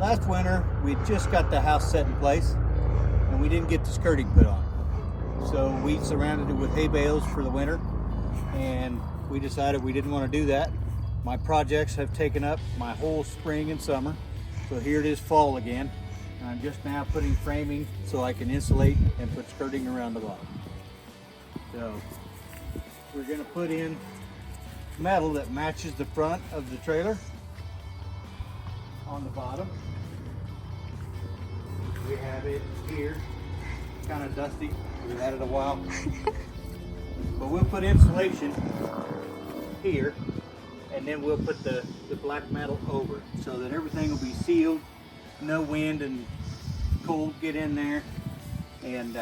Last winter, we just got the house set in place and we didn't get the skirting put on. So we surrounded it with hay bales for the winter, and we decided we didn't want to do that. My projects have taken up my whole spring and summer. So here it is fall again. And I'm just now putting framing so I can insulate and put skirting around the bottom. So we're going to put in metal that matches the front of the trailer on the bottom. We have it here, kind of dusty. We've had it a while. But we'll put insulation here, and then we'll put the black metal over so that everything will be sealed. No wind and cold get in there, and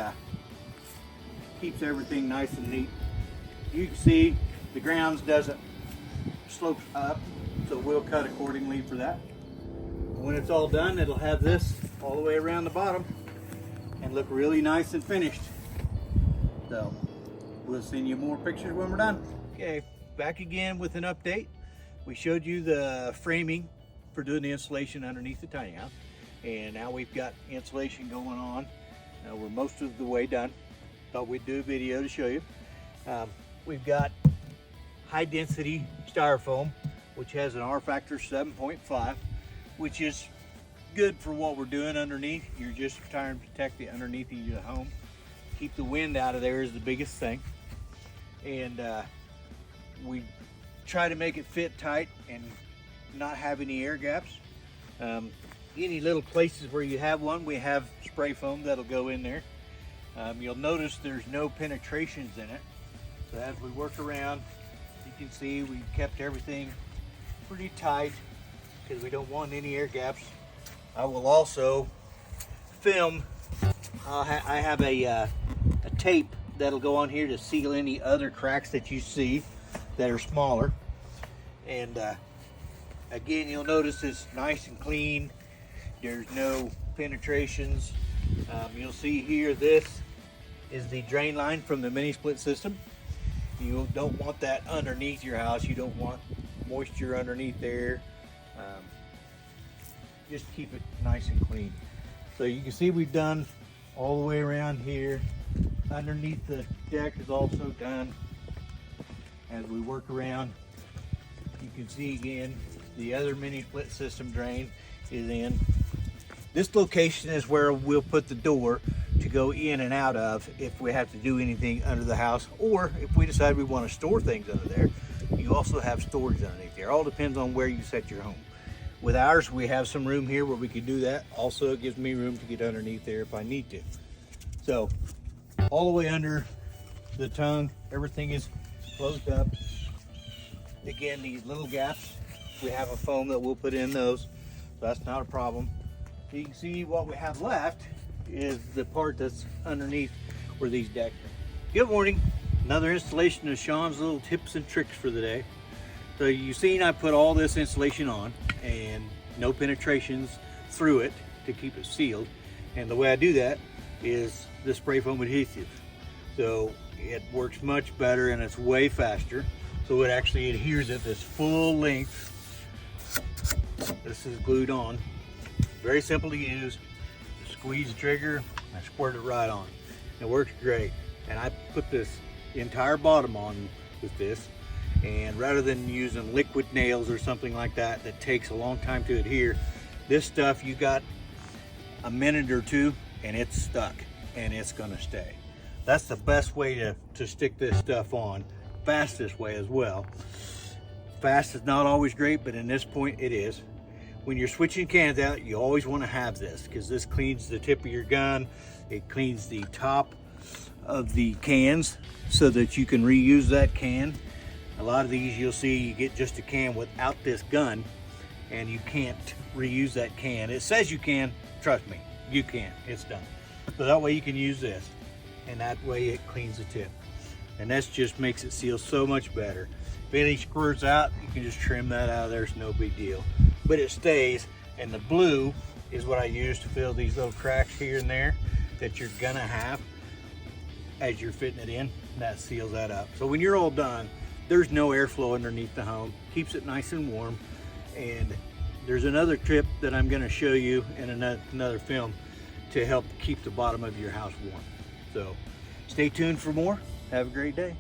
keeps everything nice and neat. You can see the grounds doesn't slope up, so we'll cut accordingly for that. When it's all done, it'll have this all the way around the bottom and look really nice and finished. So we'll send you more pictures when we're done. Okay, back again with an update. We showed you the framing for doing the insulation underneath the tiny house, and now we've got insulation going on. We're most of the way done. Thought we'd do a video to show you. We've got high density styrofoam, which has an R factor 7.5, which is good for what we're doing underneath. You're just trying to protect the underneath of your home. Keep the wind out of there is the biggest thing. And we try to make it fit tight and not have any air gaps. Any little places where you have one, we have spray foam that'll go in there. You'll notice there's no penetrations in it. So as we work around, you can see we've kept everything pretty tight because we don't want any air gaps. I will also film. I have a tape that'll go on here to seal any other cracks that you see that are smaller. And again, you'll notice it's nice and clean. There's no penetrations. You'll see here, this is the drain line from the mini split system. You don't want that underneath your house. You don't want moisture underneath there. Just keep it nice and clean. So you can see we've done all the way around here. Underneath the deck is also done. As we work around, you can see again the other mini split system drain is in. This location is where we'll put the door to go in and out of if we have to do anything under the house, or if we decide we want to store things under there. You also have storage underneath there. All depends on where you set your home. With ours, we have some room here where we can do that. Also, it gives me room to get underneath there if I need to. So all the way under the tongue, everything is closed up. Again, these little gaps, we have a foam that we'll put in those, so that's not a problem. You can see what we have left is the part that's underneath where these decks are. Good morning. Another installation of Sean's little tips and tricks for the day. So you've seen I put all this insulation on and no penetrations through it to keep it sealed. And the way I do that is the spray foam adhesive. So it works much better and it's way faster. So it actually adheres at this full length. This is glued on. Very simple to use. Squeeze the trigger, I squirt it right on. It works great. And I put this entire bottom on with this. And rather than using liquid nails or something like that that takes a long time to adhere, this stuff, you got a minute or two and it's stuck and it's gonna stay. That's the best way to stick this stuff on. Fastest way as well. Fast is not always great, but in this point it is. When you're switching cans out, you always want to have this because this cleans the tip of your gun. It cleans the top of the cans so that you can reuse that can. A lot of these you'll see you get just a can without this gun and you can't reuse that can. It says you can, trust me, you can, it's done. So that way you can use this and that way it cleans the tip. And that just makes it seal so much better. If any squirts out, you can just trim that out of there, it's no big deal. But it stays, and the blue is what I use to fill these little cracks here and there that you're gonna have as you're fitting it in. That seals that up. So when you're all done, there's no airflow underneath the home. Keeps it nice and warm, and there's another tip that I'm going to show you in another film to help keep the bottom of your house warm. So stay tuned for more. Have a great day.